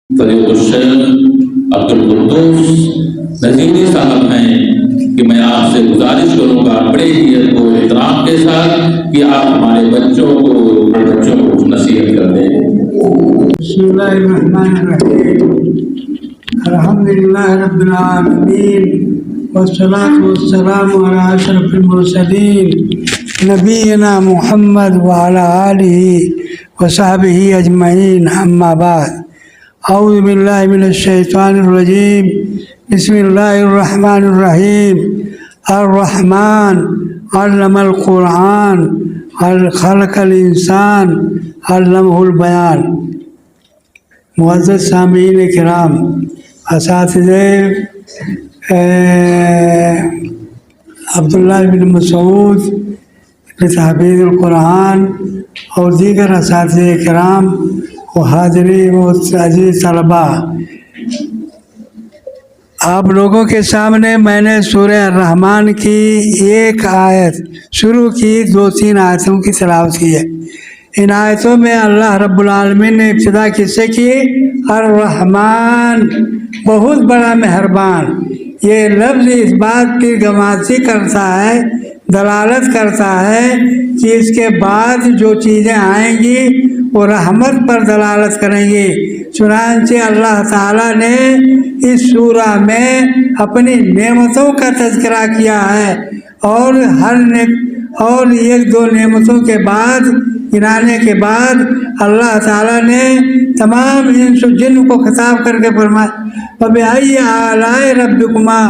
فضیلۃ الشیخ عبدالقدوس نذیری صاحب ہیں کہ میں آپ سے گزارش کروں گا بڑے ہی ادب و احترام کے ساتھ کہ آپ ہمارے بچوں کو نصیحت کر دیں۔ بسم اللہ الرحمن الرحیم، الحمدللہ رب العالمین، والصلاة والسلام علی اشرف المرسلین نبینا محمد وعلی آلہ وصحبہ اجمعین، اما بعد۔ اعوذ باللہ من الشیطان الرجیم، بسم اللہ الرحمن الرحیم۔ الرحمن علم القرآن خلق الانسان علمہ البیان۔ معزز سامعین کرام، اساتذہ عبداللہ بن مسعود لتحفیظ القرآن اور دیگر اساتذہ کرام و حاضرین و عزیز طلباء، آپ لوگوں کے سامنے میں نے سورہ الرحمن کی ایک آیت شروع کی، 2-3 آیتوں کی تلاوت کی ہے۔ ان آیتوں میں اللہ رب العالمین نے ابتدا کس سے کی؟ الرحمن، بہت بڑا مہربان۔ یہ لفظ اس بات کی گواہی کرتا ہے، دلالت کرتا ہے کہ اس کے بعد جو چیزیں آئیں گی وہ رحمت پر دلالت کریں گی۔ چنانچہ اللہ تعالیٰ نے اس سورہ میں اپنی نعمتوں کا تذکرہ کیا ہے، اور اور 1-2 نعمتوں کے بعد گنانے کے بعد اللہ تعالیٰ نے تمام انس و جن کو خطاب کر کے فرمایا فَبِأَيِّ آلَاءِ رَبِّكُمَا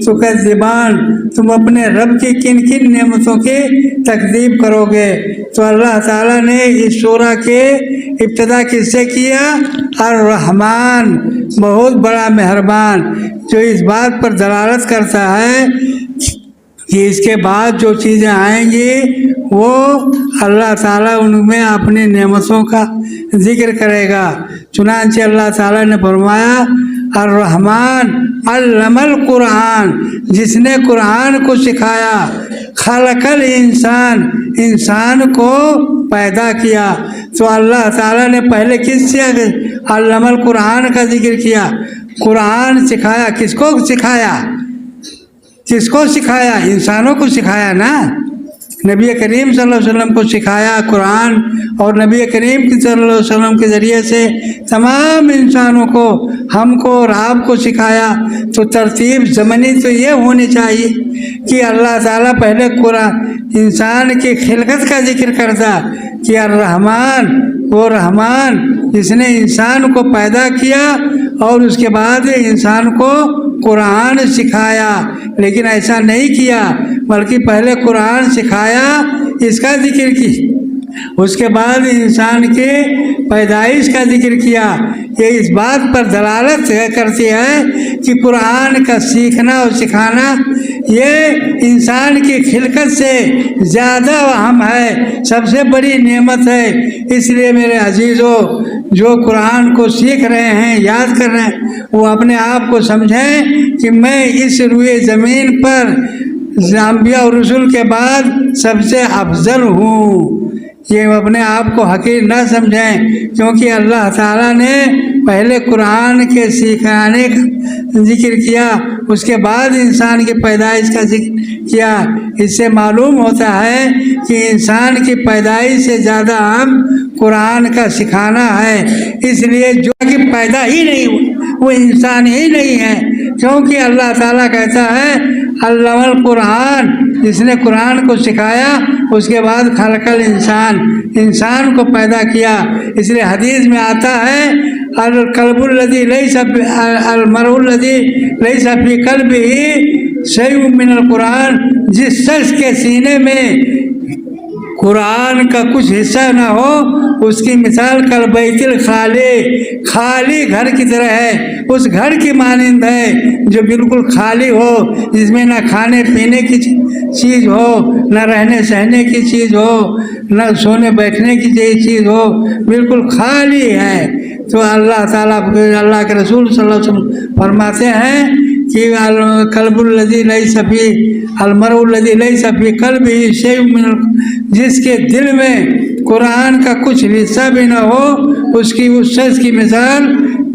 تُكَذِّبَانِ، تم اپنے رب کی کن کن نعمتوں کی تکذیب کرو گے۔ تو اللہ تعالیٰ نے اس سورہ کے ابتدا کس سے کیا؟ الرحمن، بہت بڑا مہربان، جو اس بات پر دلالت کرتا ہے کہ اس کے بعد جو چیزیں آئیں گی وہ اللہ تعالیٰ ان میں اپنی نعمتوں کا ذکر کرے گا۔ چنانچہ اللہ تعالیٰ نے فرمایا الرحمن علم القرآن، جس نے قرآن کو سکھایا، خلق الانسان، انسان کو پیدا کیا۔ تو اللہ تعالیٰ نے پہلے کس سے علم القرآن کا ذکر کیا؟ قرآن سکھایا، کس کو سکھایا؟ کس کو سکھایا؟ انسانوں کو سکھایا نا۔ نبی کریم صلی اللہ علیہ وسلم کو سکھایا قرآن، اور نبی کریم صلی اللہ علیہ وسلم کے ذریعے سے تمام انسانوں کو، ہم کو اور آپ کو سکھایا۔ تو ترتیب زمانی تو یہ ہونی چاہیے کہ اللہ تعالیٰ پہلے قرآن انسان کی خلقت کا ذکر کرتا کہ الرحمن، وہ رحمان جس نے انسان کو پیدا کیا اور اس کے بعد انسان کو قرآن سکھایا۔ لیکن ایسا نہیں کیا، بلکہ پہلے قرآن سکھایا، اس کا ذکر کی، اس کے بعد انسان کے پیدائش کا ذکر کیا۔ یہ اس بات پر دلالت کرتی ہے کہ قرآن کا سیکھنا اور سکھانا یہ انسان کی خلقت سے زیادہ اہم ہے، سب سے بڑی نعمت ہے۔ اس لیے میرے عزیزو، جو قرآن کو سیکھ رہے ہیں، یاد کر رہے ہیں، وہ اپنے آپ کو سمجھیں کہ میں اس روئے زمین پر انبیاء اور رسول کے بعد سب سے افضل ہوں۔ یہ اپنے آپ کو حقیر نہ سمجھیں، کیونکہ اللہ تعالیٰ نے پہلے قرآن کے سکھانے کا ذکر کیا، اس کے بعد انسان کی پیدائش کا ذکر کیا۔ اس سے معلوم ہوتا ہے کہ انسان کی پیدائش سے زیادہ اہم قرآن کا سکھانا ہے۔ اس لیے جو کہ پیدا ہی نہیں ہوا وہ انسان ہی نہیں ہے، کیونکہ اللہ تعالیٰ کہتا ہے علم القرآن، جس نے قرآن کو سکھایا، اس کے بعد خلق الانسان، انسان کو پیدا کیا۔ اس لیے حدیث میں آتا ہے القلب الذی لیس المرء الذی لیس فی قلبہ شیء من القرآن، جس شخص کے سینے میں قرآن کا کچھ حصہ نہ ہو، اس کی مثال کالبیت الخالی، خالی گھر کی طرح ہے۔ اس گھر کی مانند ہے جو بالکل خالی ہو، جس میں نہ کھانے پینے کی چیز ہو، نہ رہنے سہنے کی چیز ہو، نہ سونے بیٹھنے کی چیز ہو، بالکل خالی ہے۔ تو اللہ تعالیٰ، اللہ کے رسول صلی اللہ علیہ وسلم فرماتے ہیں کہ القلب الذی لیس فی المرء الذی لیس فی قلبہ شیء من، جس کے دل میں قرآن کا کچھ حصہ بھی نہ ہو، اس کی اس شخص کی مثال